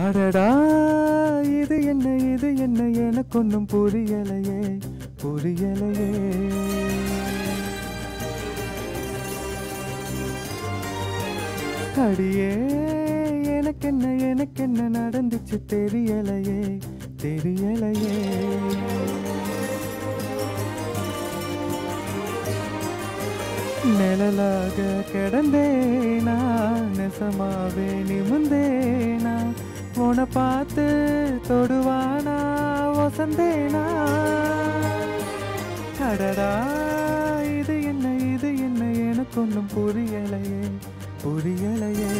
அடடா இது என்ன எனக்கொன்னும் புரியலையே புரியலையே. அடியே எனக்கென்ன நடந்துச்சு தெரியலையே தெரியலையே. நிழலாக கிடந்தேனா நெசமாவே நிமிந்தேனா உன்னை பார்த்து தொடுவானா வசந்தேனா. அடடா இது என்ன எனக்கொன்னும் புரியலையே புரியலையே.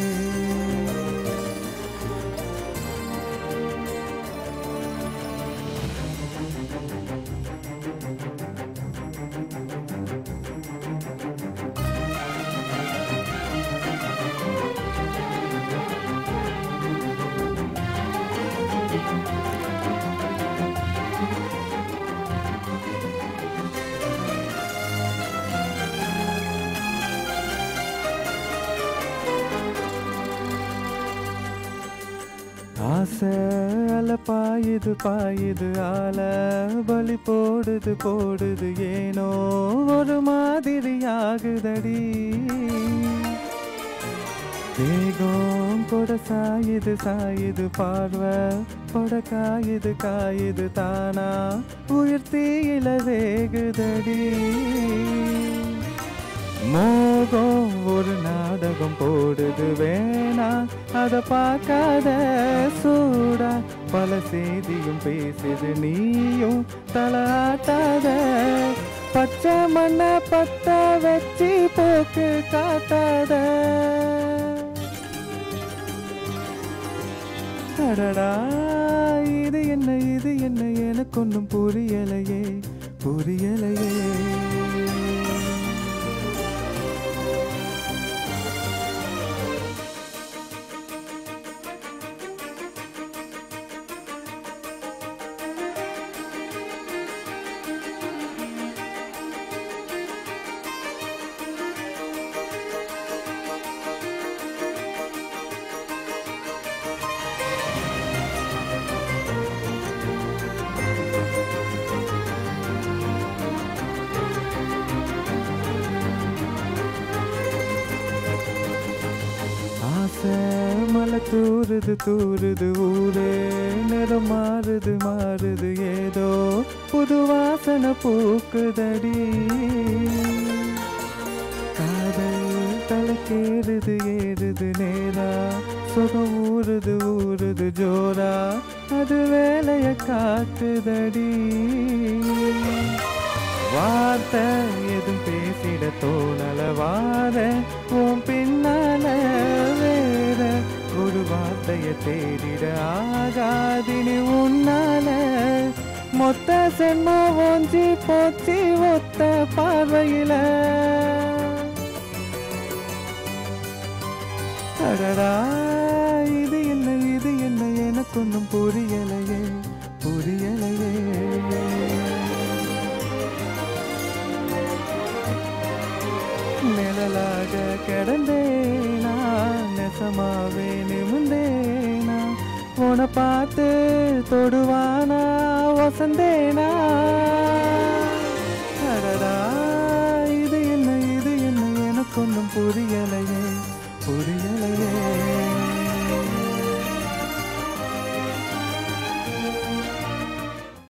ஆசை அல பாயுது ஆல பலி போடுது ஏனோ ஒரு மாதிரி ஆகுதடி. வேகம் கூட சாயுது பார்வை கொட காயுது தானா உயிர் தீயில வேகுதடி. மோகம் ஒரு நாடகம் போடுது வேணா அத பார்க்காத சூடா பல செய்தியும் பேசுது நீயும் தலாட்டாத. பச்சை மண்ண பத்த வச்சு போக்கு காட்டாத. அடடா இது என்ன எனக்கொன்னும் புரியலையே புரியலையே. மலை தூருது ஊரே நிறம் மாறுது ஏதோ புது வாசனை பூக்குதடி. காதல் தலைக்கேறுது நேரா சுகம் ஊறுது ஜோரா அது வேலைய காக்குதடி. வார்த்தை எதுவும் பேசிட தோணல வார உன் பின்னால வேற ஒரு வார்த்தைய தேடிட ஆகாதினி உன்னால. மொத்த சென்மா ஓஞ்சி போச்சு ஒத்த பார்வையில. அடடா இது என்ன எனக்கொன்னும் புரியலையே புரியலையே. நிழலாக கிடந்தேனா நெசமாவே நிமிந்தேனா உன்னை பார்த்து தொடுவானா வசந்தேனா. அடடா இது என்ன எனக்கொன்னும் புரியலையே புரியலையே.